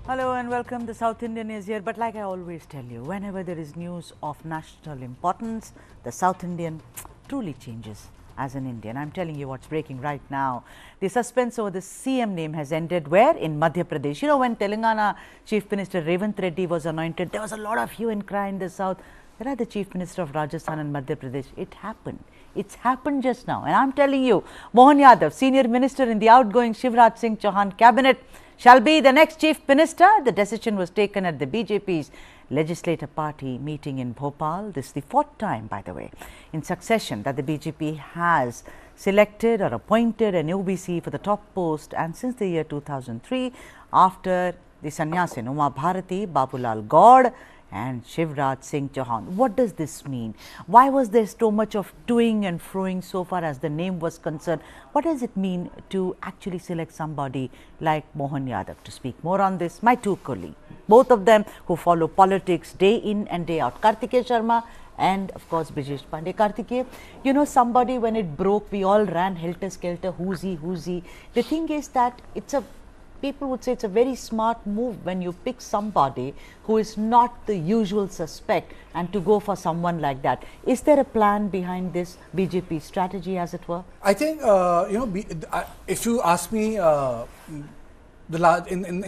Hello and welcome. The South Indian is here, but like I always tell you, whenever there is news of national importance, the South Indian truly changes as an Indian. I'm telling you what's breaking right now. The suspense over the CM name has ended where? In Madhya Pradesh. You know, when Telangana Chief Minister Revant Reddy was anointed, there was a lot of hue and cry in the South. Where are the Chief Minister of Rajasthan and Madhya Pradesh? It happened. It's happened just now. And I'm telling you, Mohan Yadav, Senior Minister in the outgoing Shivraj Singh Chauhan cabinet, shall be the next Chief Minister. The decision was taken at the BJP's Legislative Party meeting in Bhopal. This is the fourth time, by the way, in succession that the BJP has selected or appointed an OBC for the top post, and since the year 2003, after the sannyasin Uma Bharati, Babulal Gaur and Shivraj Singh Chauhan. What does this mean? Why was there so much of toing and froing so far as the name was concerned? What does it mean to actually select somebody like Mohan Yadav? To speak more on this, my two colleagues, both of them who follow politics day in and day out, Kartikeya Sharma and of course Brijesh Pandey. Kartikeya, you know, somebody when it broke, we all ran helter-skelter, who's he? The thing is that people would say it's a very smart move when you pick somebody who is not the usual suspect and to go for someone like that. Is there a plan behind this BJP strategy, as it were? I think, if you ask me in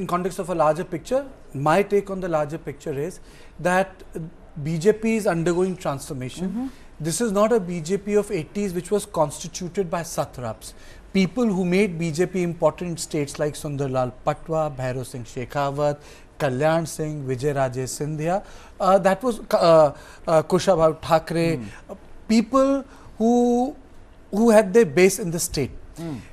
context of a larger picture, my take on the larger picture is that BJP is undergoing transformation. This is not a BJP of 80s which was constituted by satraps. People who made BJP important in states like Sundarlal Patwa, Bhairav Singh Shekhawat, Kalyan Singh, Vijay Raje Scindia, that was Kushabha Thakre, people who had their base in the state.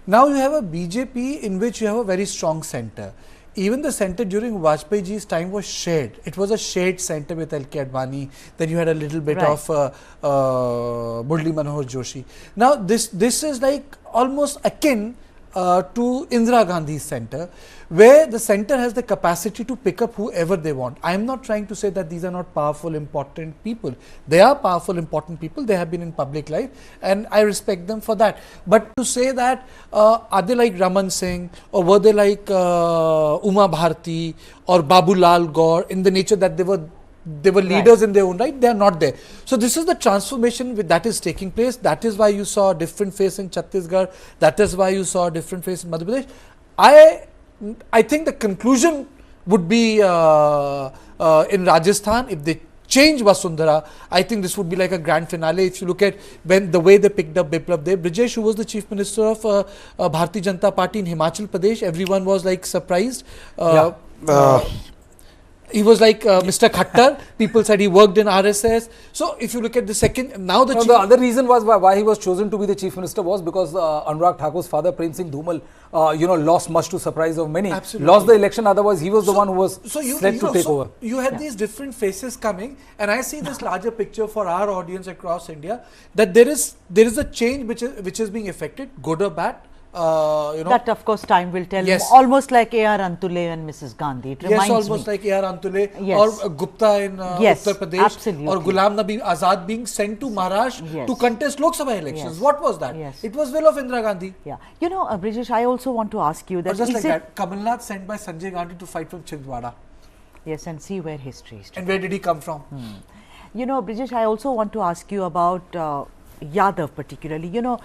Now you have a BJP in which you have a very strong center. Even the center during Vajpayee ji's time was shared. It was a shared center with L.K. Advani. Then you had a little bit of Murli Manohar Joshi. Now this is like almost akin to Indira Gandhi's center, where the center has the capacity to pick up whoever they want. I am not trying to say that these are not powerful, important people. They are powerful, important people. They have been in public life and I respect them for that. But to say that are they like Raman Singh or were they like Uma Bharati or Babulal Gaur in the nature that they were leaders in their own right, they are not there. So this is the transformation that is taking place. That is why you saw a different face in Chhattisgarh. That is why you saw a different face in Madhya Pradesh. I think the conclusion would be in Rajasthan, if they change Vasundhara, I think this would be like a grand finale. If you look at the way they picked up Biplab Deb, Brijesh, who was the Chief Minister of Bharatiya Janata Party in Himachal Pradesh, everyone was like surprised. He was like Mr. Khattar. People said he worked in RSS. So if you look at the second, now the other reason was why he was chosen to be the chief minister was because Anurag Thakur's father, Prem Singh Dhumal, lost much to surprise of many. Absolutely. Lost the election. Otherwise, he was the one who was set to take over. You had these different faces coming, and I see this larger picture for our audience across India that there is a change which is being effected, good or bad. That of course time will tell. Yes. Almost like A.R. Antule and Mrs. Gandhi. It reminds yes, almost me. like A.R. Antule Yes. or Gupta in Yes, Uttar Pradesh, absolutely. or Ghulam Nabi Azad being sent to Maharashtra to contest Lok Sabha elections. Yes. What was that? Yes. It was will of Indira Gandhi. Yeah. You know, Brijesh, I also want to ask you that. Or just like that, Kamal Nath sent by Sanjay Gandhi to fight from Chhindwara. Yes, and see where history is. And where did he come from? You know, Brijesh, I also want to ask you about Yadav particularly. You know,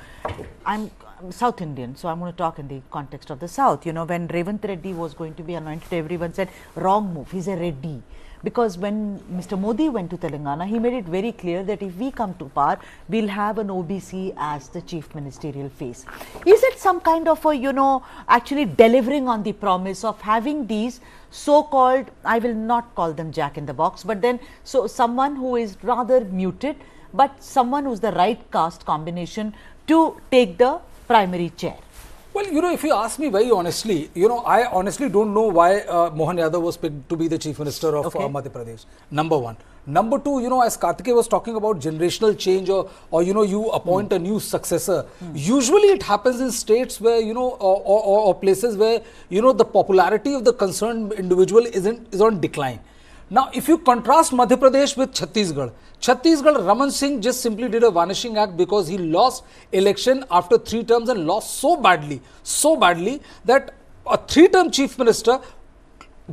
I'm South Indian, so I'm going to talk in the context of the South. You know, when Revant Reddy was going to be anointed, everyone said, wrong move, he's a Reddy. Because when Mr. Modi went to Telangana, he made it very clear that if we come to power, we'll have an OBC as the chief ministerial face. Is it some kind of a, actually delivering on the promise of having these so-called, I will not call them jack in the box, but then so someone who is rather muted, but someone who's the right caste combination to take the primary chair? Well, if you ask me very honestly, I honestly don't know why Mohan Yadav was picked to be the chief minister of Madhya Pradesh. Number one. Number two, as Kartikeya was talking about generational change or you appoint a new successor. Usually it happens in states where, or places where, the popularity of the concerned individual is on decline. Now, if you contrast Madhya Pradesh with Chhattisgarh, Raman Singh just simply did a vanishing act because he lost election after 3 terms and lost so badly that a 3-term chief minister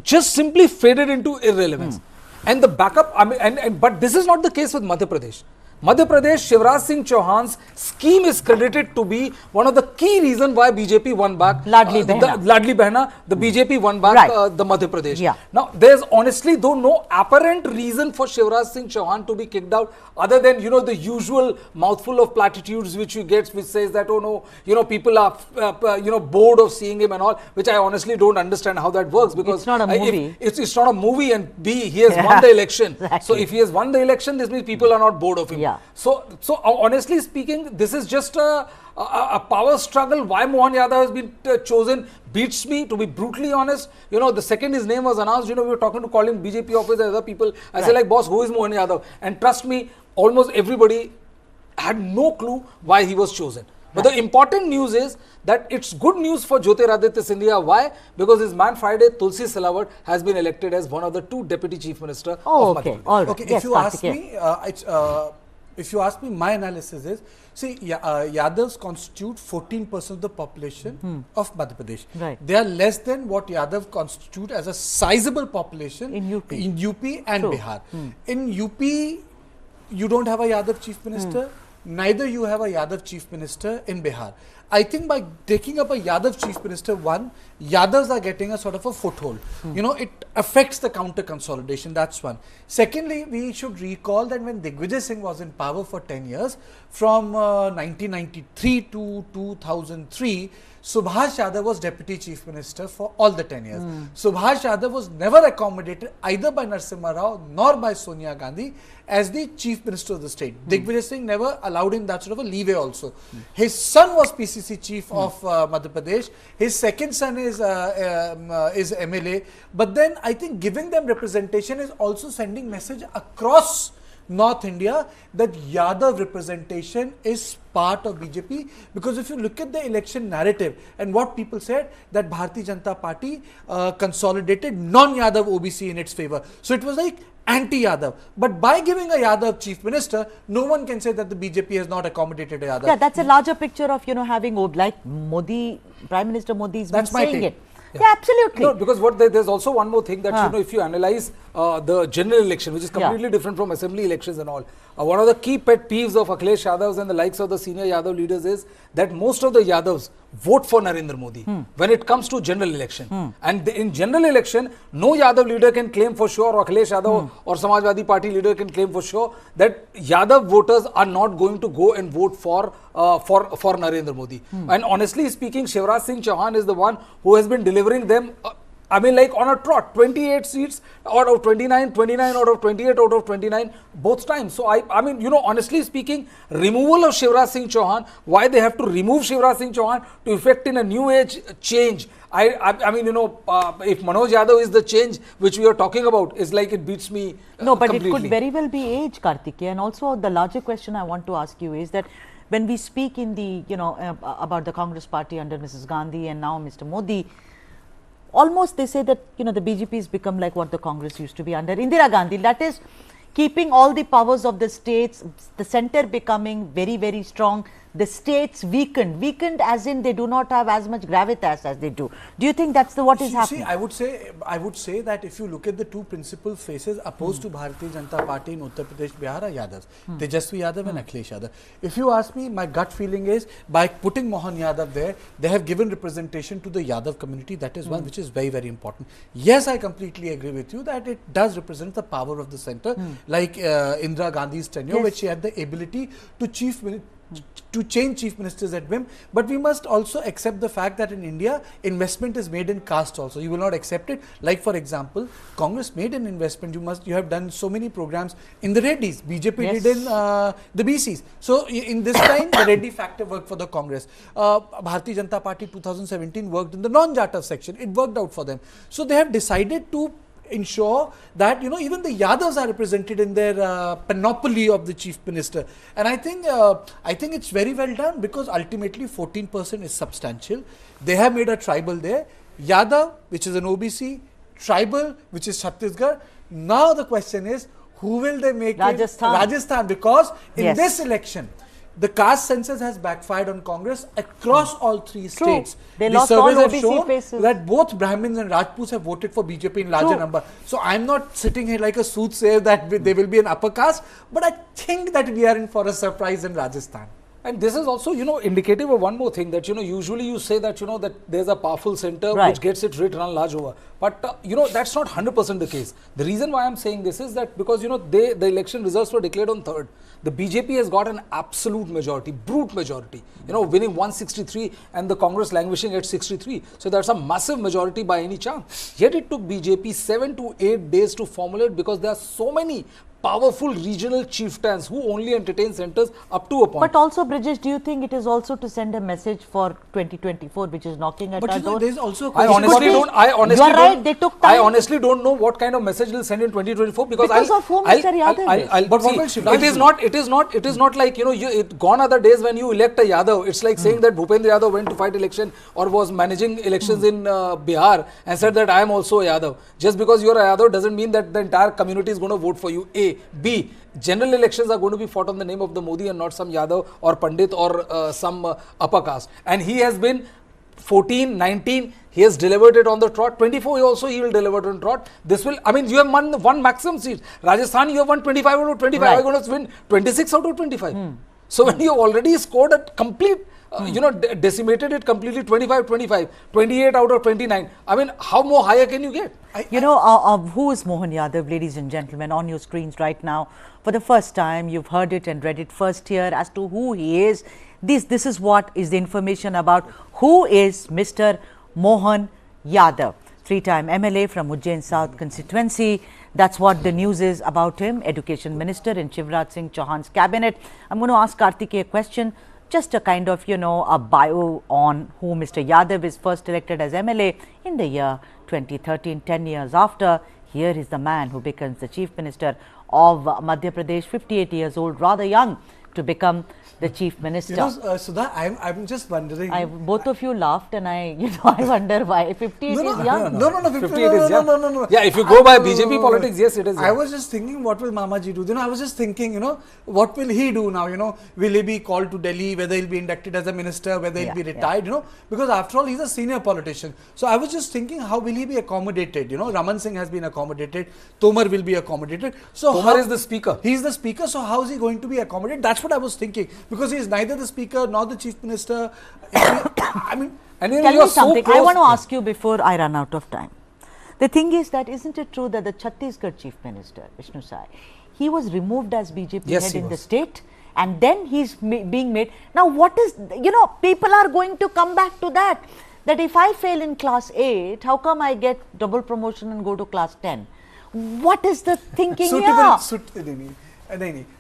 just simply faded into irrelevance. And the backup, I mean, but this is not the case with Madhya Pradesh. Madhya Pradesh, Shivraj Singh Chauhan's scheme is credited to be one of the key reasons why BJP won back. Ladli Behna. Ladli Behna, the BJP won back the Madhya Pradesh. Yeah. Now, there's honestly, though, no apparent reason for Shivraj Singh Chauhan to be kicked out, other than, you know, the usual mouthful of platitudes which you get, which says that, oh no, you know, people are, you know, bored of seeing him and all, which I honestly don't understand how that works, because it's not a movie. It's not a movie, and B, he has won the election. Exactly. So if he has won the election, this means people are not bored of him. Yeah. So honestly speaking, this is just a power struggle. Why Mohan Yadav has been chosen beats me, to be brutally honest. You know, the second his name was announced, you know, we were talking to calling BJP office and other people. I say, like, boss, who is Mohan Yadav? And trust me, almost everybody had no clue why he was chosen. But the important news is that it's good news for Jyotiraditya Scindia. Why? Because his man Friday, Tulsi Silawat, has been elected as one of the 2 deputy chief ministers of Madhya Pradesh. All right. Okay, Yes, if you ask me, my analysis is, see, Yadavs constitute 14% of the population of Madhya Pradesh. Right. They are less than what Yadav constitute as a sizable population In UP. And True. Bihar. In UP, you don't have a Yadav chief minister. Neither you have a Yadav chief minister in Bihar. I think by taking up a Yadav chief minister, one, Yadavs are getting a sort of a foothold. You know, it affects the counter consolidation. That's one. Secondly, we should recall that when Digvijay Singh was in power for 10 years, from 1993 to 2003, Subhash Yadav was deputy chief minister for all the 10 years. Subhash Yadav was never accommodated either by Narasimha Rao nor by Sonia Gandhi as the chief minister of the state. Digvijay Singh never allowed him that sort of a leeway also. His son was PCC chief of Madhya Pradesh. His second son is MLA. But then I think giving them representation is also sending message across North India that Yadav representation is part of BJP, because if you look at the election narrative and what people said, that Bharatiya Janata Party consolidated non-Yadav OBC in its favor. So it was like anti-Yadav. But by giving a Yadav chief minister, no one can say that the BJP has not accommodated a Yadav. Yeah, that's a larger picture of, you know, having, like Modi, Prime Minister Modi has been saying it. Yeah, absolutely. No, because there's also one more thing that, you know, if you analyze the general election, which is completely different from assembly elections and all, one of the key pet peeves of Akhilesh Yadavs and the likes of the senior Yadav leaders is that most of the Yadavs vote for Narendra Modi when it comes to general election. And in general election, no Yadav leader can claim for sure, or Akhilesh Yadav or Samajwadi Party leader can claim for sure, that Yadav voters are not going to go and vote for Narendra Modi. And honestly speaking, Shivraj Singh Chauhan is the one who has been delivering them, I mean, like on a trot, 28 seats out of 29, 29 out of 28 out of 29 both times. So I mean, you know, honestly speaking, removal of Shivraj Singh Chauhan, why they have to remove Shivraj Singh Chauhan to effect in a new age change. I mean, you know, if Manoj Yadav is the change which we are talking about, is like it beats me No, but completely. it could very well be age, Kartikeya. And also the larger question I want to ask you is that when we speak in the, you know, about the Congress party under Mrs. Gandhi and now Mr. Modi, almost they say that, you know, the BJP has become like what the Congress used to be under Indira Gandhi. That is, keeping all the powers of the states, the center becoming very, very strong, the states weakened as in they do not have as much gravitas as they do. Do you think that's what is happening? See, I would say that if you look at the 2 principal faces opposed to Bharatiya Janata Party in Uttar Pradesh, Bihar are Yadavs. Tejasvi Yadav and Akhilesh Yadav. If you ask me, my gut feeling is by putting Mohan Yadav there, they have given representation to the Yadav community. That is one which is very, very important. Yes, I completely agree with you that it does represent the power of the center, like Indira Gandhi's tenure, which she had the ability to change chief ministers at whim. But we must also accept the fact that in India, investment is made in caste also. You will not accept it. Like, for example, Congress made an investment. You have done so many programs in the Reddys. BJP did in the BCs. So in this time, the Reddy factor worked for the Congress. Bharatiya Janata Party 2017 worked in the non-Jatav section. It worked out for them. So they have decided to ensure that, you know, even the Yadavs are represented in their panoply of the chief minister. And I think it's very well done, because ultimately 14% is substantial. They have made a tribal there, Yadav, which is an OBC, tribal, which is Chhattisgarh. Now the question is, who will they make Rajasthan. Rajasthan, because in this election, The caste census has backfired on Congress across all three states. They The lost all surveys have OBC shown faces. that both Brahmins and Rajputs have voted for BJP in larger number. So I'm not sitting here like a soothsayer that there will be an upper caste, but I think that we are in for a surprise in Rajasthan. And this is also, indicative of one more thing that, usually you say that, that there's a powerful center Right. which gets its writ run large over. But, that's not 100% the case. The reason why I'm saying this is that because, the election results were declared on 3rd. The BJP has got an absolute majority, brute majority, winning 163 and the Congress languishing at 63. So that's a massive majority by any chance. Yet it took BJP 7 to 8 days to formulate because there are so many powerful regional chieftains who only entertain centers up to a point. But also, Bridges, do you think it is also to send a message for 2024, which is knocking at our door? There's also I honestly don't. They took time. I honestly don't know what kind of message they'll send in 2024 because of whom Mr. Yadav is. But what will Shivraj do? It is not like gone are the days when you elect a Yadav. It's like saying that Bhupendra Yadav went to fight election or was managing elections in Bihar and said that I am also a Yadav. Just because you are a Yadav doesn't mean that the entire community is going to vote for you. A. B. General elections are going to be fought on the name of the Modi and not some Yadav or Pandit or some upper caste. And he has been 14, 19, he has delivered it on the trot. 24 also he will deliver it on trot. This will, you have won maximum seats. Rajasthan you have won 25 out of 25. Right. Are you going to win 26 out of 25? So when you have already scored a complete, decimated it completely 25, 25, 28 out of 29. How more higher can you get? Who is Mohan Yadav, ladies and gentlemen, on your screens right now? For the first time, you've heard it and read it first here as to who he is. This is what is the information about who is Mr. Mohan Yadav, 3-time MLA from Ujjain South constituency. That's what the news is about him, Education Minister in Shivraj Singh Chauhan's cabinet. I'm going to ask Karthikeya a question, just a kind of, a bio on who Mr. Yadav is, first elected as MLA in the year 2013, 10 years after. Here is the man who becomes the Chief Minister of Madhya Pradesh, 58 years old, rather young to become the Chief Minister. Sudha, I'm just wondering. Both of you laughed and I wonder why. 58 is young. No, 58 is young. No. Yeah, if you go by BJP politics, yes, it is young. I was just thinking, what will Mamaji do? I was just thinking, what will he do now? Will he be called to Delhi, whether he'll be inducted as a minister, whether he'll be retired, because after all, he's a senior politician. So I was just thinking, how will he be accommodated? Raman Singh has been accommodated. Tomar will be accommodated. So Tomar is the speaker. He's the speaker. So how is he going to be accommodated? That's what I was thinking. Because he is neither the speaker nor the chief minister. Tell me something. I want to ask you before I run out of time. The thing is that isn't it true that the Chhattisgarh chief minister, Vishnu Sai, he was removed as BJP head in the state and then he's being made. Now what is, people are going to come back to that if I fail in class 8, how come I get double promotion and go to class 10? What is the thinking here?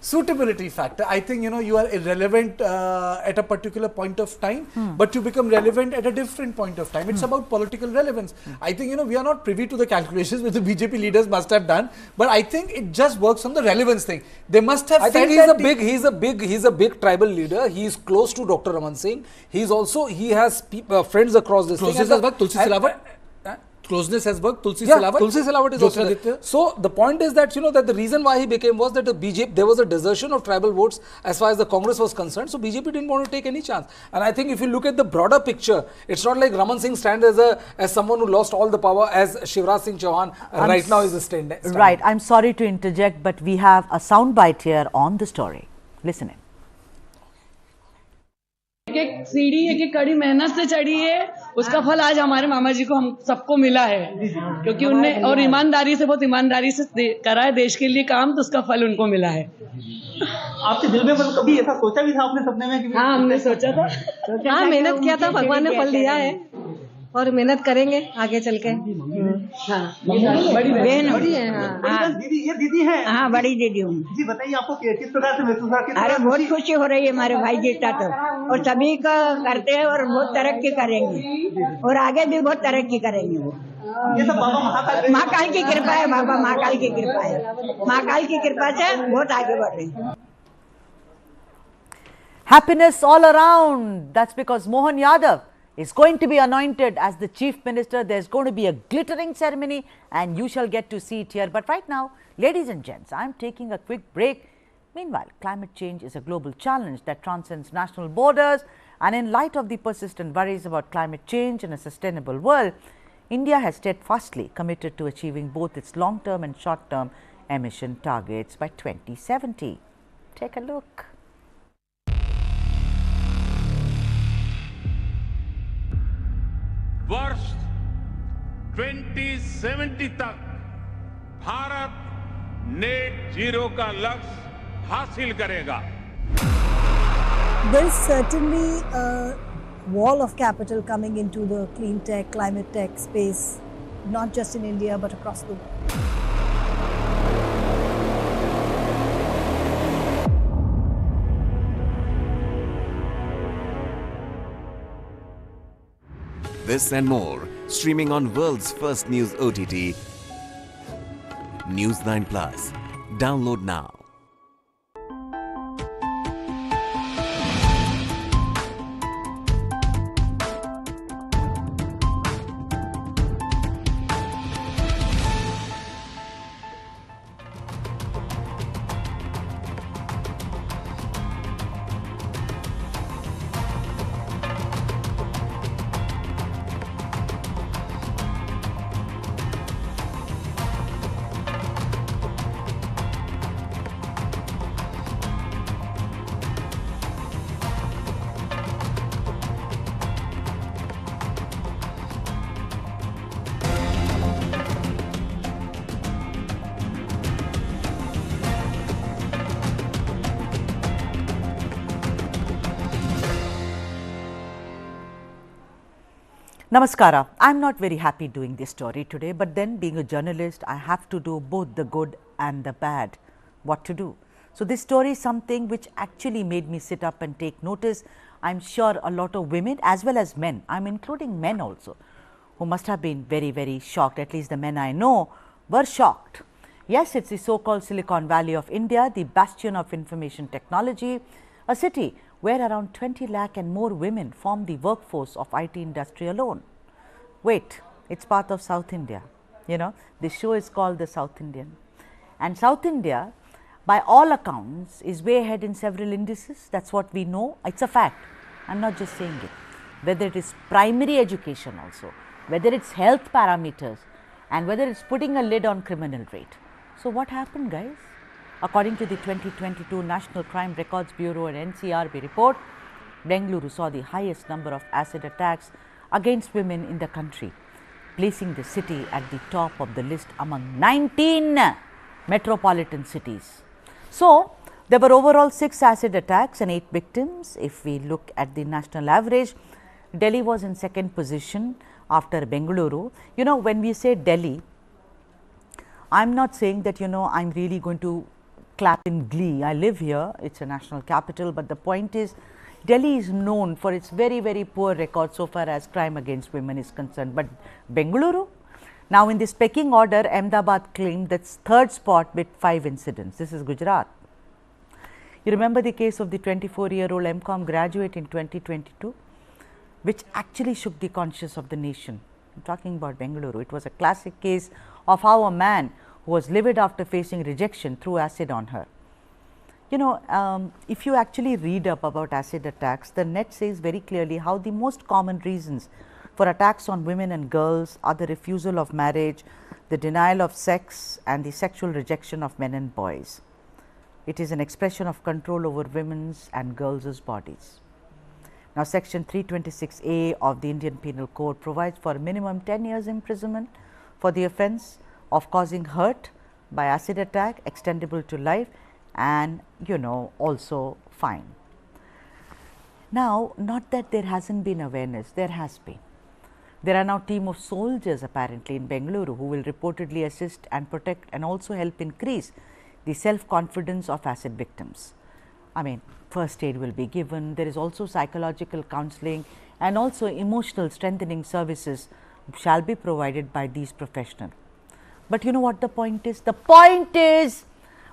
Suitability factor. I think you are irrelevant at a particular point of time, but you become relevant at a different point of time. It's about political relevance. I think we are not privy to the calculations which the BJP leaders must have done, but I think it just works on the relevance thing. They must have. I think he's a big tribal leader. He is close to Dr. Raman Singh. He has friends across this thing. Closeness has worked. Tulsi Silawat is also there. So the point is that that the reason why he became was that the BJP, there was a desertion of tribal votes as far as the Congress was concerned. So BJP didn't want to take any chance. And I think if you look at the broader picture, it's not like Raman Singh stands as someone who lost all the power as Shivraj Singh Chauhan right now is a stand. Right. I'm sorry to interject, but we have a soundbite here on the story. Listen in. एक सीढ़ी एक कड़ी मेहनत से चढ़ी है, उसका फल आज हमारे मामा जी को हम सबको मिला है, क्योंकि उनने और ईमानदारी से बहुत ईमानदारी से करा है देश के लिए काम, तो उसका फल उनको मिला है। आपके दिल में मतलब कभी ऐसा सोचा भी था आपने सपने में कि? हाँ, हमने सोचा था। हाँ, मेहनत किया था, भगवान ने फल दिया है और मेहनत करेंगे आगे चल के। बड़ी बहन है। हाँ, दीदी, ये दीदी है? हाँ, बड़ी दीदी हूँ। जी बताइए, आपको किस प्रकार से महसूस हो रहा है? अरे बहुत खुशी हो रही है, हमारे भाई जीता तो, और सभी का करते हैं और बहुत तरक्की करेंगे और आगे भी बहुत तरक्की करेंगे वो। ये सब बाबा महाकाल की कृपा है, बाबा महाकाल की कृपा है, महाकाल की कृपा से बहुत आगे बढ़ रहे हैं। Happiness all around. That's because Mohan Yadav is going to be anointed as the Chief Minister. There's going to be a glittering ceremony and you shall get to see it here. But right now, ladies and gents, I'm taking a quick break. Meanwhile, climate change is a global challenge that transcends national borders, and in light of the persistent worries about climate change and a sustainable world, India has steadfastly committed to achieving both its long-term and short-term emission targets by 2070. Take a look. वर्ष 2070 तक Bharat net zero का लक्ष्य हासिल करेगा। There is certainly a wall of capital coming into the clean tech, climate tech space, not just in India but across the world. This and more, streaming on world's first news OTT, News9 Plus. Download now. Namaskara. I am not very happy doing this story today, but then being a journalist, I have to do both the good and the bad. What to do? So, this story is something which actually made me sit up and take notice. I am sure a lot of women as well as men, I am including men also, who must have been very, very shocked. At least the men I know were shocked. Yes, it's the so-called Silicon Valley of India, the bastion of information technology, a city where around 20 lakh and more women form the workforce of IT industry alone. Wait, it's part of South India. You know, this show is called the South Indian. And South India, by all accounts, is way ahead in several indices. That's what we know. It's a fact. I'm not just saying it. Whether it is primary education also, whether it's health parameters, and whether it's putting a lid on criminal rate. So what happened, guys? According to the 2022 National Crime Records Bureau and NCRB report, Bengaluru saw the highest number of acid attacks against women in the country, placing the city at the top of the list among 19 metropolitan cities. So, there were overall 6 acid attacks and 8 victims. If we look at the national average, Delhi was in second position after Bengaluru. You know, when we say Delhi, I am not saying that, you know, I am really going to clap in glee. I live here, it's a national capital, but the point is Delhi is known for its very, very poor record so far as crime against women is concerned. But Bengaluru, now in this pecking order, Ahmedabad claimed that's third spot with 5 incidents. This is Gujarat. You remember the case of the 24-year-old MCom graduate in 2022, which actually shook the conscience of the nation. I'm talking about Bengaluru. It was a classic case of how a man who was livid after facing rejection threw acid on her. You know, if you actually read up about acid attacks, the net says very clearly how the most common reasons for attacks on women and girls are the refusal of marriage, the denial of sex, and the sexual rejection of men and boys. It is an expression of control over women's and girls' bodies. Now, section 326A of the Indian Penal Code provides for a minimum 10 years imprisonment for the offence of causing hurt by acid attack, extendable to life, and, you know, also fine. Now, not that there hasn't been awareness, there has been. There are now team of soldiers apparently in Bengaluru who will reportedly assist and protect and also help increase the self-confidence of acid victims. I mean, first aid will be given, there is also psychological counseling and also emotional strengthening services shall be provided by these professionals. But you know what the point is? The point is,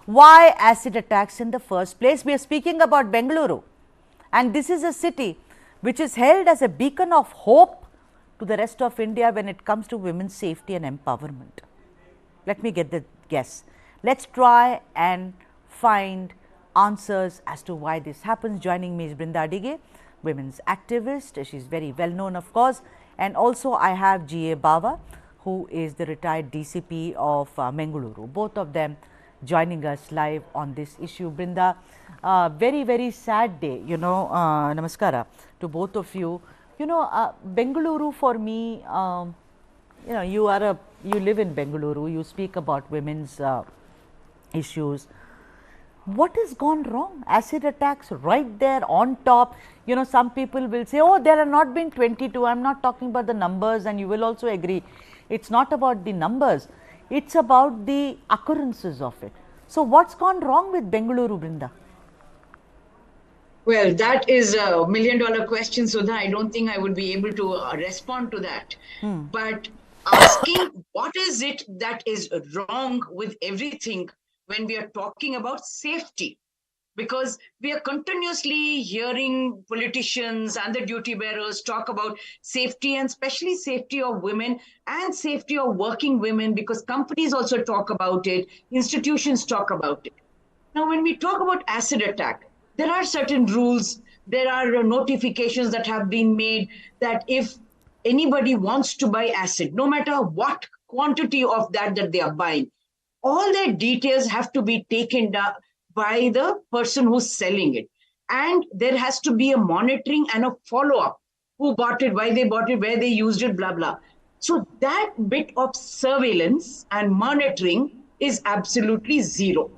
why acid attacks in the first place? We are speaking about Bengaluru, and this is a city which is held as a beacon of hope to the rest of India when it comes to women's safety and empowerment. Let me get the guess. Let's try and find answers as to why this happens. Joining me is Brinda Dige, women's activist. She's very well known, of course. And also I have G.A. Bawa, who is the retired DCP of Bengaluru. Both of them joining us live on this issue. Brinda, very, very sad day, you know, namaskara to both of you. You know, Bengaluru for me, you know, you live in Bengaluru, you speak about women's issues. What has gone wrong? Acid attacks right there on top. You know, some people will say, oh, there have not been 22. I'm not talking about the numbers, and you will also agree. It's not about the numbers. It's about the occurrences of it. So, what's gone wrong with Bengaluru, Brinda? Well, that is a million-dollar question, Sudha. I don't think I would be able to respond to that. But asking what is it that is wrong with everything when we are talking about safety, because we are continuously hearing politicians and the duty bearers talk about safety, and especially safety of women and safety of working women, because companies also talk about it, institutions talk about it. Now, when we talk about acid attack, there are certain rules, there are notifications that have been made that if anybody wants to buy acid, no matter what quantity of that they are buying, all their details have to be taken down by the person who's selling it. And there has to be a monitoring and a follow-up. Who bought it, why they bought it, where they used it, blah, blah. So that bit of surveillance and monitoring is absolutely zero.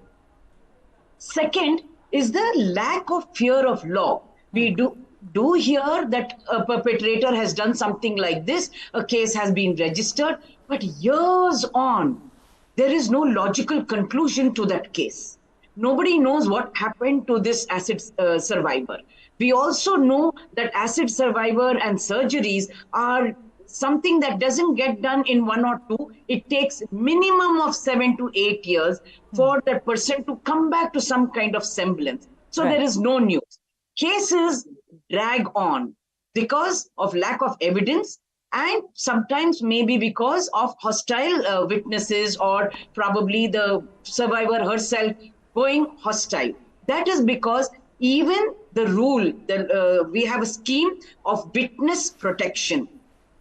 Second is the lack of fear of law. We do hear that a perpetrator has done something like this, a case has been registered, but years on, there is no logical conclusion to that case. Nobody knows what happened to this acid survivor. We also know that acid survivor and surgeries are something that doesn't get done in 1 or 2. It takes minimum of 7 to 8 years for that person to come back to some kind of semblance. So there is no news. Cases drag on because of lack of evidence, and sometimes maybe because of hostile witnesses, or probably the survivor herself going hostile. That is because even the rule that we have a scheme of witness protection,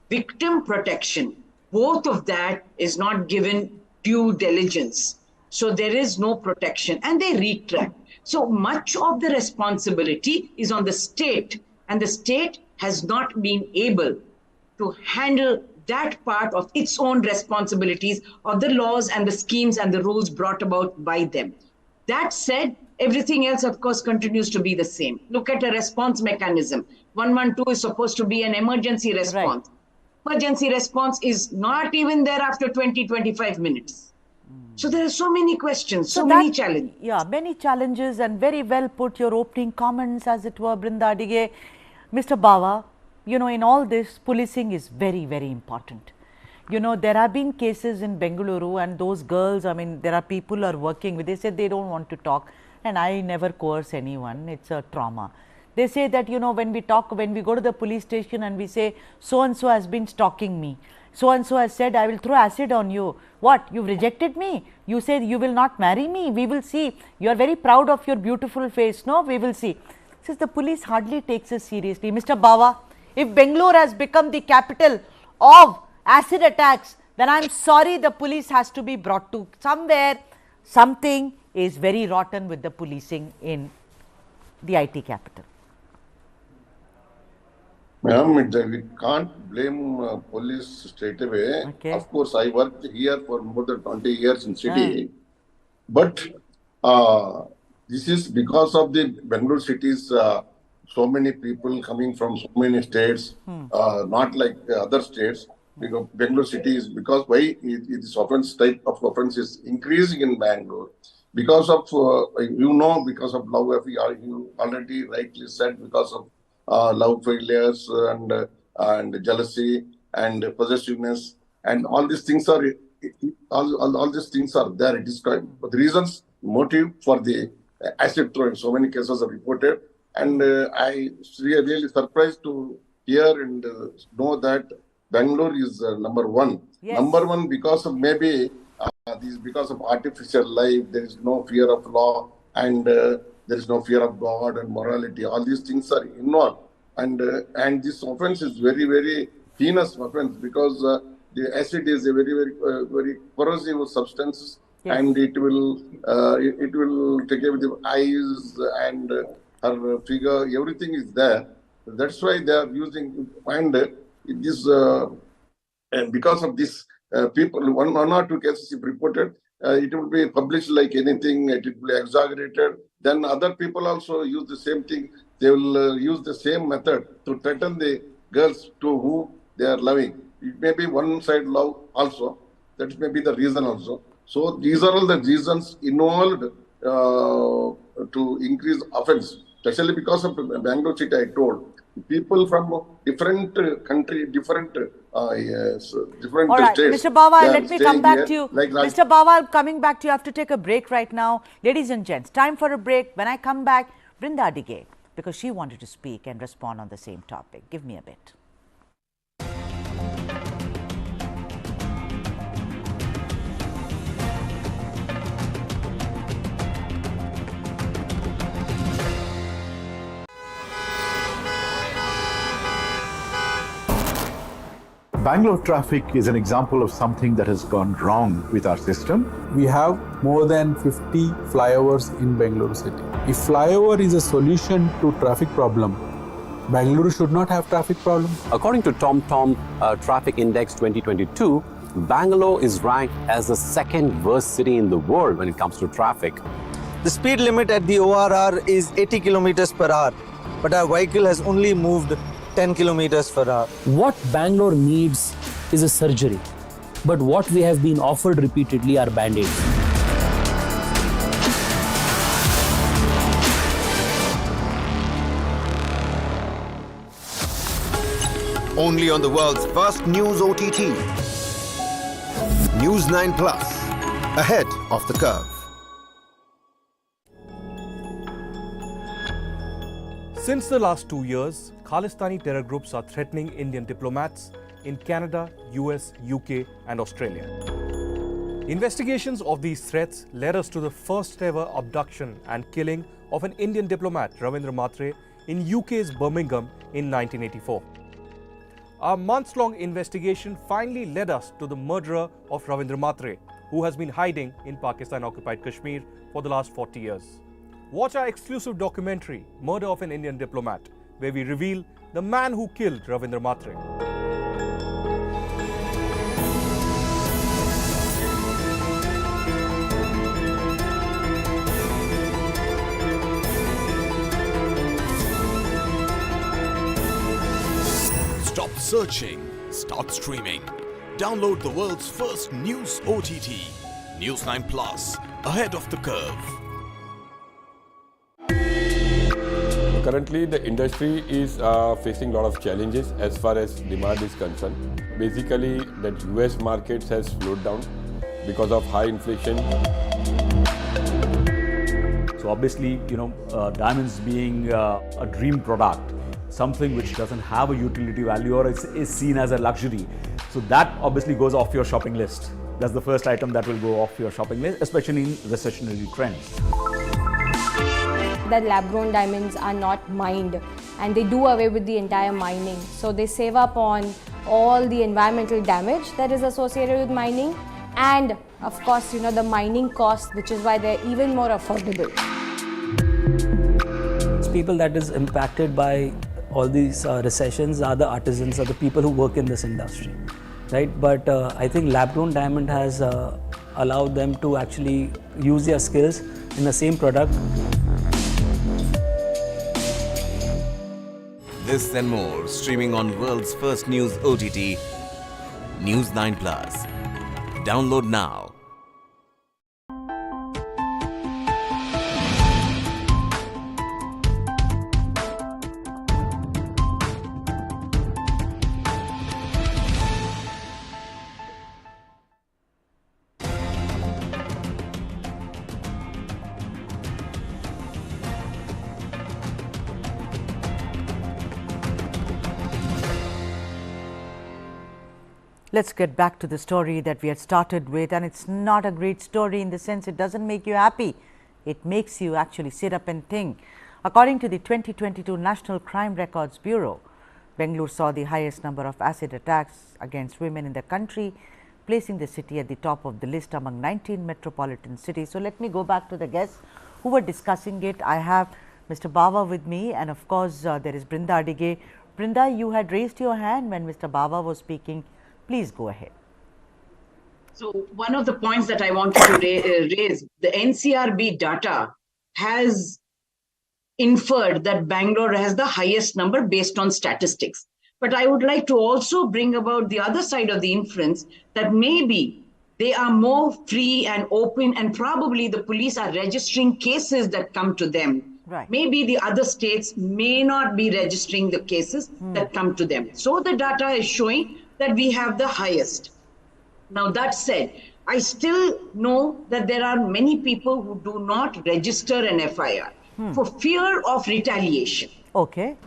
victim protection, both of that is not given due diligence. So there is no protection, and they retract. So much of the responsibility is on the state, and the state has not been able to handle that part of its own responsibilities of the laws and the schemes and the rules brought about by them. That said, everything else, of course, continues to be the same. Look at a response mechanism. 112 is supposed to be an emergency response. Emergency response is not even there after 20-25 minutes. So there are so many questions, so many challenges. Yeah, many challenges, and very well put your opening comments, as it were, Brinda Dige. Mr. Bawa, you know, in all this, policing is very, very important. You know, there have been cases in Bengaluru, and those girls, I mean, there are people who are working with, they said they don't want to talk, and I never coerce anyone, it's a trauma. They say that, you know, when we go to the police station and we say, so-and-so has been stalking me, so-and-so has said, I will throw acid on you. What? You've rejected me? You said you will not marry me? We will see. You are very proud of your beautiful face. No, we will see. Since the police hardly takes us seriously. Mr. Bawa, if Bengaluru has become the capital of acid attacks, then I'm sorry, the police has to be brought to somewhere. Something is very rotten with the policing in the IT capital. Ma'am, we can't blame police straight away. Okay. Of course, I worked here for more than 20 years in city. But this is because of the Bengaluru city's so many people coming from so many states, not like other states. Because Bengaluru city is, because why this offense type of offense is increasing in Bangalore. Because of, because of love affair, you already rightly said, because of love failures and jealousy and possessiveness, and all these things are all these things are there. It is the reasons, motive for the acid throwing. So many cases are reported, and I really surprised to hear and know that Bangalore is number one. Yes. Number one because of maybe this because of artificial life. There is no fear of law, and there is no fear of God and morality. All these things are involved, and this offence is very, very heinous offence, because the acid is a very, very corrosive substance, and it will take away the eyes and her figure. Everything is there. That's why they are using, and it is and because of this, people, one or two cases if reported, it will be published like anything. It will be exaggerated. Then other people also use the same thing. They will use the same method to threaten the girls to who they are loving. It may be one-side love also. That may be the reason also. So these are all the reasons involved to increase offence, especially because of Bangalore city. I told people from different country, different All right, states. Mr. Bawal, let me come back here, to you. like Mr. Bawal, coming back to you, I have to take a break right now. Ladies and gents, time for a break. When I come back, Brinda Adige, because she wanted to speak and respond on the same topic. Give me a bit. Bangalore traffic is an example of something that has gone wrong with our system. We have more than 50 flyovers in Bengaluru city. If flyover is a solution to traffic problem, Bengaluru should not have traffic problem. According to TomTom Traffic Index 2022, Bangalore is ranked as the second worst city in the world when it comes to traffic. The speed limit at the ORR is 80 kilometers per hour, but our vehicle has only moved 10 kilometers per hour. What Bangalore needs is a surgery, but what we have been offered repeatedly are band-aids. Only on the world's first news OTT. News9 Plus, ahead of the curve. Since the last 2 years, Khalistani terror groups are threatening Indian diplomats in Canada, US, UK and Australia. Investigations of these threats led us to the first ever abduction and killing of an Indian diplomat, Ravindra Matre, in UK's Birmingham in 1984. Our months-long investigation finally led us to the murderer of Ravindra Matre, who has been hiding in Pakistan-occupied Kashmir for the last 40 years. Watch our exclusive documentary, Murder of an Indian Diplomat, where we reveal the man who killed Ravindra Matre. Stop searching, start streaming. Download the world's first news OTT, News9 Plus, ahead of the curve. Currently, the industry is facing a lot of challenges as far as demand is concerned. Basically, that US markets has slowed down because of high inflation. So obviously, diamonds being a dream product, something which doesn't have a utility value or is seen as a luxury. So that obviously goes off your shopping list. That's the first item that will go off your shopping list, especially in recessionary trends. That lab-grown diamonds are not mined, and they do away with the entire mining. So they save up on all the environmental damage that is associated with mining, and of course, the mining cost, which is why they're even more affordable. People that is impacted by all these recessions are the artisans, are the people who work in this industry, right? But I think lab-grown diamond has allowed them to actually use their skills in the same product. This and more, streaming on world's first news OTT, News9 Plus. Download now. Let's get back to the story that we had started with, and it's not a great story in the sense it doesn't make you happy. It makes you actually sit up and think. According to the 2022 National Crime Records Bureau, Bengaluru saw the highest number of acid attacks against women in the country, placing the city at the top of the list among 19 metropolitan cities. So, let me go back to the guests who were discussing it. I have Mr. Bawa with me, and of course, there is Brinda Adige. Brinda, you had raised your hand when Mr. Bawa was speaking. Please go ahead. So, one of the points that I wanted to raise, the NCRB data has inferred that Bangalore has the highest number based on statistics. But I would like to also bring about the other side of the inference that maybe they are more free and open, and probably the police are registering cases that come to them. Right. Maybe the other states may not be registering the cases that come to them. So the data is showing that we have the highest. Now, that said, I still know that there are many people who do not register an FIR for fear of retaliation. Okay.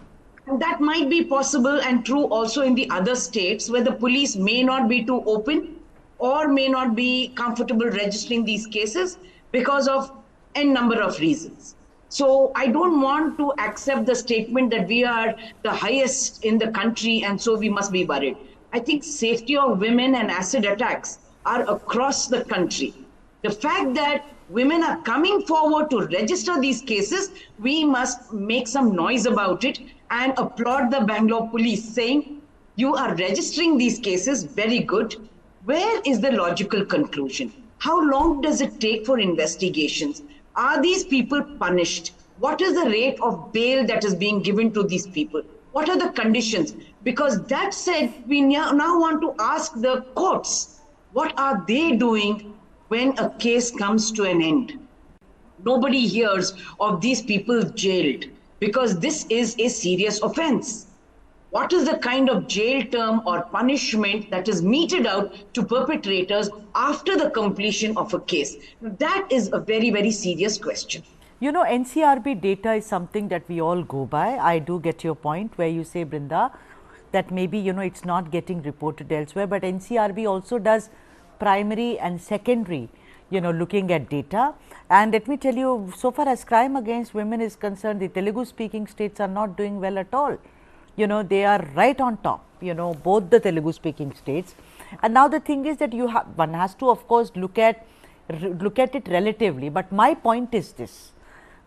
And that might be possible and true also in the other states where the police may not be too open or may not be comfortable registering these cases because of n number of reasons. So I don't want to accept the statement that we are the highest in the country and so we must be worried. I think safety of women and acid attacks are across the country. The fact that women are coming forward to register these cases, we must make some noise about it and applaud the Bangalore police saying, you are registering these cases, very good. Where is the logical conclusion? How long does it take for investigations? Are these people punished? What is the rate of bail that is being given to these people? What are the conditions? Because that said, we now want to ask the courts, what are they doing when a case comes to an end? Nobody hears of these people jailed because this is a serious offense. What is the kind of jail term or punishment that is meted out to perpetrators after the completion of a case? That is a very, very serious question. You know, NCRB data is something that we all go by. I do get your point where you say, Brinda, that maybe, you know, it's not getting reported elsewhere, but NCRB also does primary and secondary, you know, looking at data. And let me tell you, so far as crime against women is concerned, the Telugu speaking states are not doing well at all. You know, they are right on top, you know, both the Telugu speaking states. And now the thing is that one has to, of course, look at it relatively. But my point is this,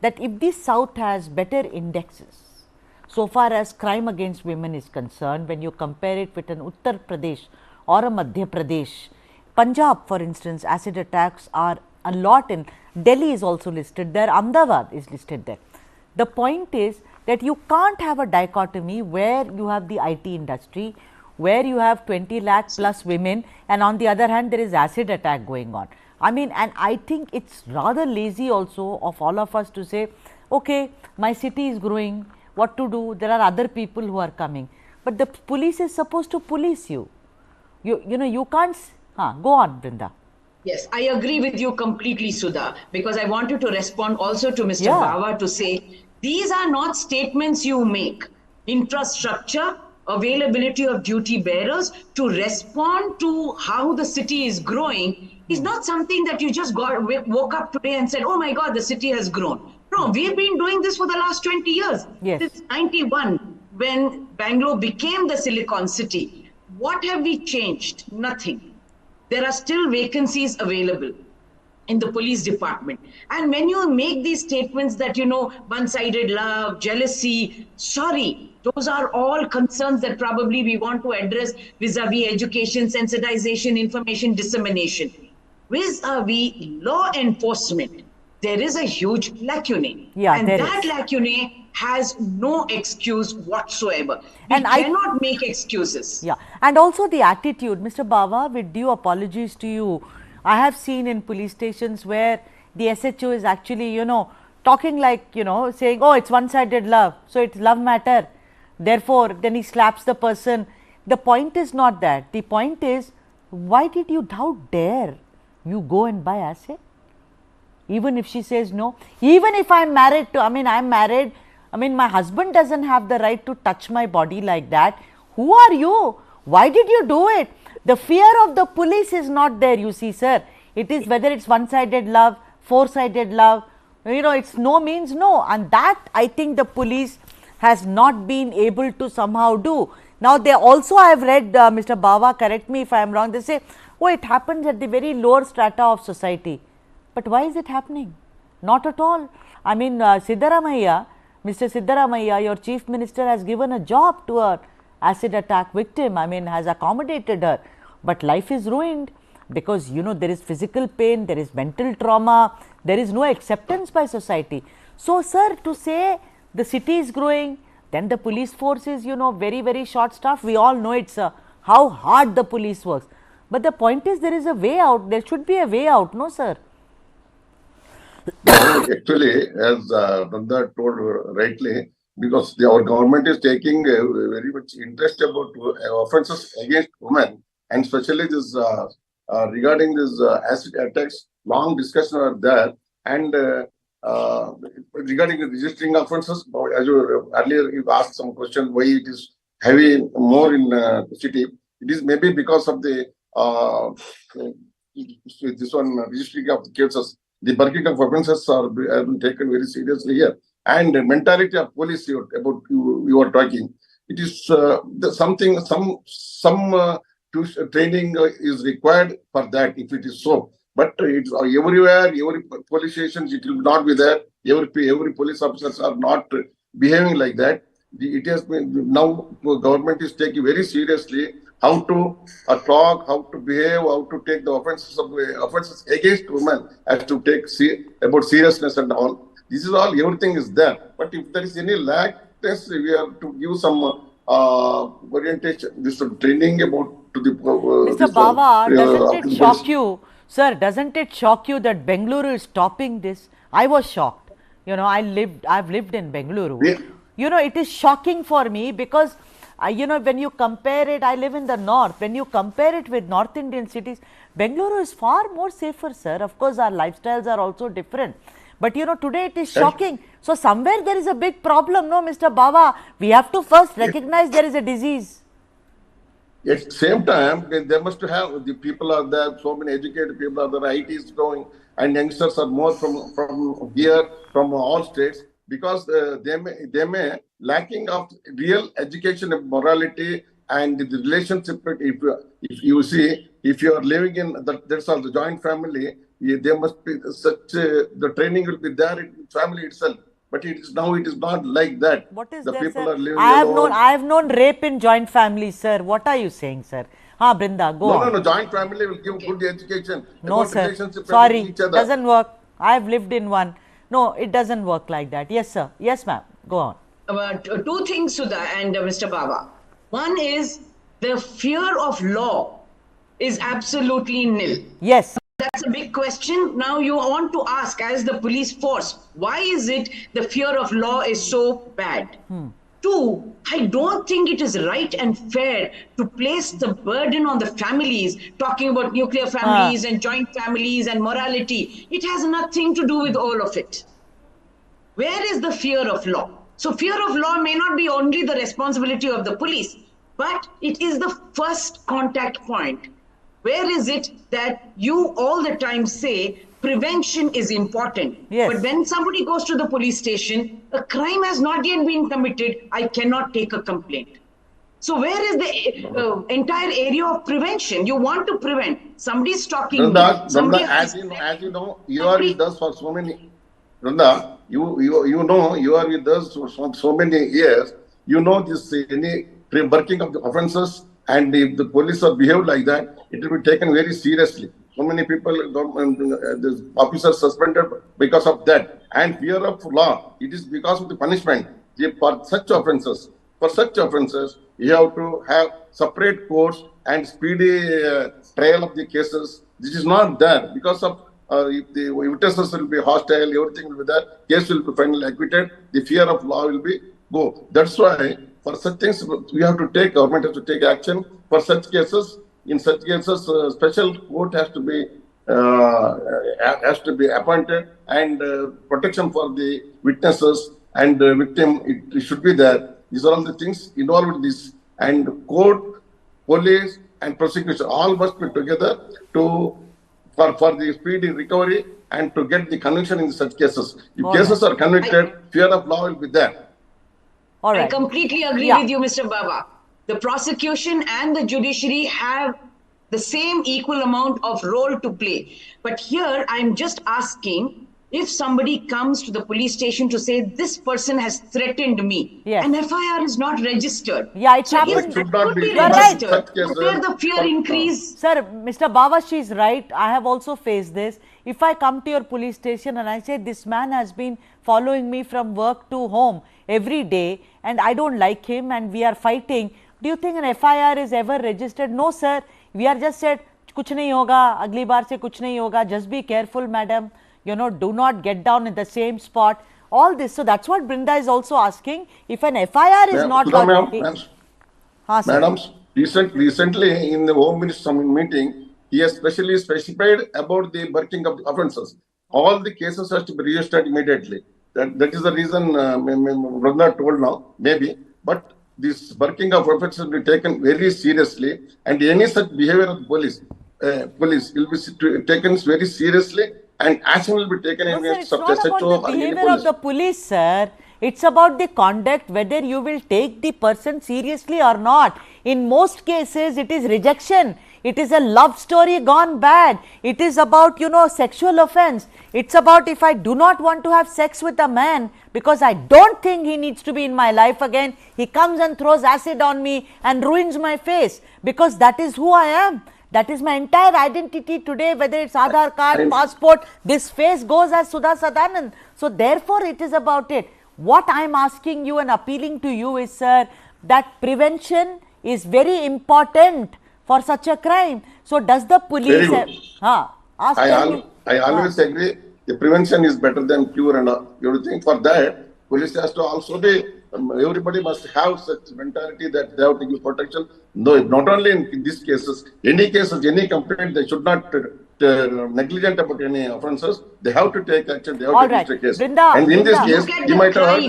that if the South has better indexes, so far as crime against women is concerned, when you compare it with an Uttar Pradesh or a Madhya Pradesh, Punjab, for instance, acid attacks are a lot in Delhi is also listed there, Ahmedabad is listed there. The point is that you can't have a dichotomy where you have the IT industry, where you have 20 lakh plus women, and on the other hand there is acid attack going on. I mean, and I think it's rather lazy also of all of us to say, okay, my city is growing, what to do? There are other people who are coming, but the police is supposed to police you. You know, you can't. Go on, Brinda. Yes, I agree with you completely, Sudha, because I wanted to respond also to Mr. Bawa to say, these are not statements you make. Infrastructure, availability of duty bearers to respond to how the city is growing is not something that you just woke up today and said, oh my God, the city has grown. No, we've been doing this for the last 20 years. Yes. Since 91, when Bangalore became the Silicon City. What have we changed? Nothing. There are still vacancies available in the police department. And when you make these statements that, you know, one-sided love, jealousy, sorry, those are all concerns that probably we want to address vis-a-vis education, sensitization, information dissemination. Vis-a-vis law enforcement, there is a huge lacune. Yeah, and that lacune has no excuse whatsoever. We cannot make excuses. Yeah, and also the attitude, Mr. Bawa, with due apologies to you, I have seen in police stations where the SHO is actually, you know, talking like, you know, saying, oh, it's one-sided love, so it's love matter. Therefore, then he slaps the person. The point is not that. The point is, why did you, how dare you go and buy acid? Even if she says no, even if I'm married to, I'm married, my husband doesn't have the right to touch my body like that. Who are you? Why did you do it? The fear of the police is not there, you see, sir. It is whether it's one-sided love, four-sided love, You know, it's no means no, and that I think the police has not been able to somehow do. Now, they also, I have read, Mr. Bawa, correct me if I am wrong, they say, oh, it happens at the very lower strata of society. But why is it happening? Not at all. I mean, Siddaramaiah, Mr. Siddaramaiah, your chief minister, has given a job to a acid attack victim, I mean, has accommodated her, but life is ruined because, you know, there is physical pain, there is mental trauma, there is no acceptance by society. So, sir, to say the city is growing, then the police force is, you know, very, very short staffed, we all know it's how hard the police works. But the point is, there is a way out, there should be a way out, no, sir? Actually, as Nanda told rightly, because our government is taking very much interest about offences against women, and especially this regarding this acid attacks, long discussion are there, and regarding the registering offences, as you earlier you asked some question why it is heavy more in the city. It is maybe because of the this one registering of the cases. The bulking of offences have been taken very seriously here, and the mentality of police about you are talking. It is something some training is required for that if it is so. But it's everywhere, every police stations it will not be there. Every police officers are not behaving like that. It has been now government is taking very seriously how to talk, how to behave, how to take the offences against women, as to take about seriousness and all. This is all, everything is there. But if there is any lack, yes, we have to give some orientation, this training about to the. Mr. Bawa, doesn't it shock you, sir? Doesn't it shock you that Bengaluru is topping this? I was shocked. You know, I've lived in Bengaluru. Yeah. You know, it is shocking for me because. You know, when you compare it, I live in the north, when you compare it with North Indian cities, Bengaluru is far more safer, sir. Of course, our lifestyles are also different. But, you know, today it is shocking. So, somewhere there is a big problem, no, Mr. Bawa? We have to first recognize there is a disease. At the same time, they must have, the people are there, so many educated people are there, IT is growing, and youngsters are more from here, from all states. Because they may lacking of real education of morality and the relationship. If you see, if you are living in that's all the joint family, there must be such the training will be there in family itself. But it is now it is not like that. What is the there, people sir? are living alone. I have known rape in joint families, sir. What are you saying, sir? Ha, Brinda, go on. No. Joint family will give good education. No, sir. Sorry, it doesn't work. I have lived in one. No, it doesn't work like that. Yes, sir. Yes, ma'am. Go on. Two things, Sudha and Mr. Bawa. One is the fear of law is absolutely nil. Yes. That's a big question. Now you want to ask, as the police force, why is it the fear of law is so bad? Two, I don't think it is right and fair to place the burden on the families, talking about nuclear families and joint families and morality. It has nothing to do with all of it. Where is the fear of law? So fear of law may not be only the responsibility of the police, but it is the first contact point. Where is it that you all the time say prevention is important? Yes. But when somebody goes to the police station, a crime has not yet been committed, I cannot take a complaint. So where is the entire area of prevention? You want to prevent. Somebody's stalking me. Nanda, as you know, you are with us for so many. Nanda, you know, you are with us for so many years. You know this any working of the offences, and if the police are behaved like that, it will be taken very seriously. So many people, the officers suspended because of that. And fear of law, it is because of the punishment. For such offences, you have to have separate courts and speedy trial of the cases. This is not there because of if the witnesses will be hostile, everything will be there. Case will be finally acquitted. The fear of law will be go. That's why for such things we have to take. Government has to take action for such cases. In such cases, special court has to be appointed, and protection for the witnesses and the victim it should be there. These are all the things involved in this, and court, police, and prosecution all must be together to for the speedy recovery and to get the conviction in such cases. If All cases right. are convicted, fear of law will be there. All right. I completely agree Yeah. with you, Mr. Baba. The prosecution and the judiciary have the same equal amount of role to play. But here I'm just asking, if somebody comes to the police station to say this person has threatened me, Yes. an FIR is not registered. Yeah, it's so happened. if it could be You're right. registered, where the fear increase. Sir, Mr. Babashi is right. I have also faced this. If I come to your police station and I say this man has been following me from work to home every day and I don't like him and we are fighting, do you think an FIR is ever registered? No, sir. We are just said, kuch nahi hoga, agli baar se kuch nahi hoga, just be careful, madam. You know, do not get down in the same spot. All this. So that's what Brinda is also asking. If an FIR is not Madam, recently in the Home Minister Meeting, he has specially specified about the working of the offences. All the cases has to be registered immediately. That is the reason Brinda told now, maybe. But this working of offences will be taken very seriously, and any such behavior of the police will be taken very seriously, and action will be taken against such it's not about the behavior of the police, sir. It's about the conduct, whether you will take the person seriously or not. In most cases, it is rejection. It is a love story gone bad. It is about, sexual offense. It's about if I do not want to have sex with a man because I don't think he needs to be in my life again, he comes and throws acid on me and ruins my face because that is who I am. That is my entire identity today, whether it's Aadhaar card, passport, this face goes as Sudha Sadanand. So therefore, it is about it. What I am asking you and appealing to you is, sir, that prevention is very important for such a crime. So does the police I always agree. The prevention is better than cure and everything. For that, police has to also be, everybody must have such mentality that they have to give protection. No, not only in these cases, any cases, any complaint, they should not negligent about any offences. They have to take action. They have to take a case. Brinda, and in this case, you might have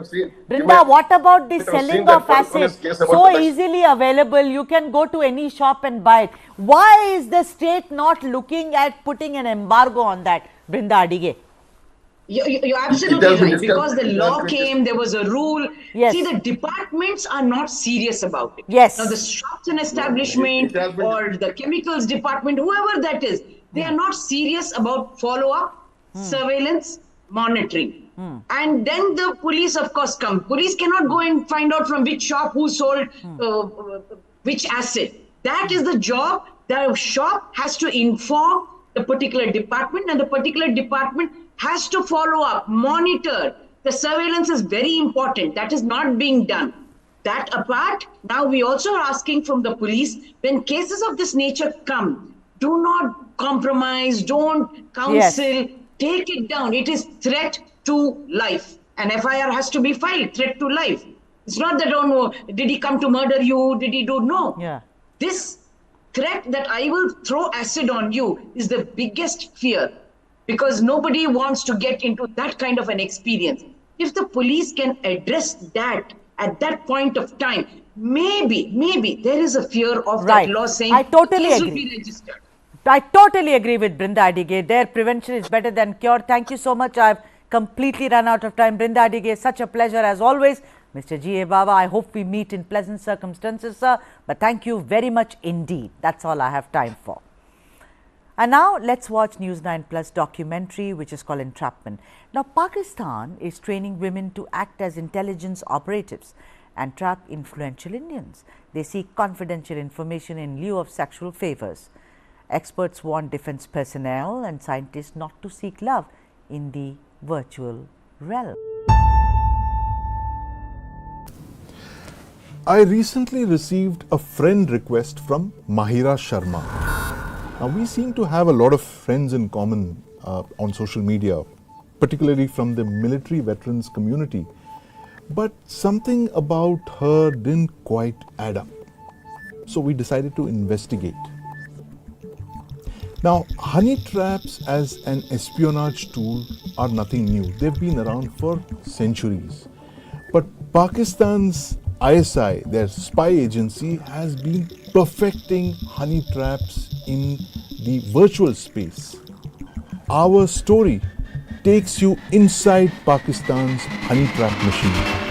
seen. Brinda, what about the selling of acid? So easily available, you can go to any shop and buy it. Why is the state not looking at putting an embargo on that? Brinda Adige. You're absolutely right. Because the law came, there was a rule. Yes. See, the departments are not serious about it. Yes. Now, the shops and establishment or the chemicals department, whoever that is, they are not serious about follow-up, surveillance, monitoring. And then the police, of course, come. Police cannot go and find out from which shop who sold which asset. That is the job. The shop has to inform the particular department, and the particular department has to follow up, monitor. The surveillance is very important. That is not being done. That apart, now we also are asking from the police, when cases of this nature come, do not compromise, don't counsel, take it down. It is threat to life. An FIR has to be filed, threat to life. It's not that, oh no, did he come to murder you? Did he do? No. Yeah. This threat that I will throw acid on you is the biggest fear, because nobody wants to get into that kind of an experience. If the police can address that at that point of time, maybe there is a fear of that law saying I totally case agree. will be registered. I totally agree with Brinda Adige. Their prevention is better than cure. Thank you so much. I've completely run out of time. Brinda Adige, such a pleasure as always. Mr. G.A. Baba, I hope we meet in pleasant circumstances, sir. But thank you very much indeed. That's all I have time for. And now let's watch News9 Plus documentary, which is called Entrapment. Now, Pakistan is training women to act as intelligence operatives and trap influential Indians. They seek confidential information in lieu of sexual favors. Experts warn defense personnel and scientists not to seek love in the virtual realm. I recently received a friend request from Mahira Sharma. Now, we seem to have a lot of friends in common on social media, particularly from the military veterans community. But something about her didn't quite add up. So we decided to investigate. Now, honey traps as an espionage tool are nothing new. They've been around for centuries. But Pakistan's ISI, their spy agency, has been perfecting honey traps in the virtual space. Our story takes you inside Pakistan's honey trap machine.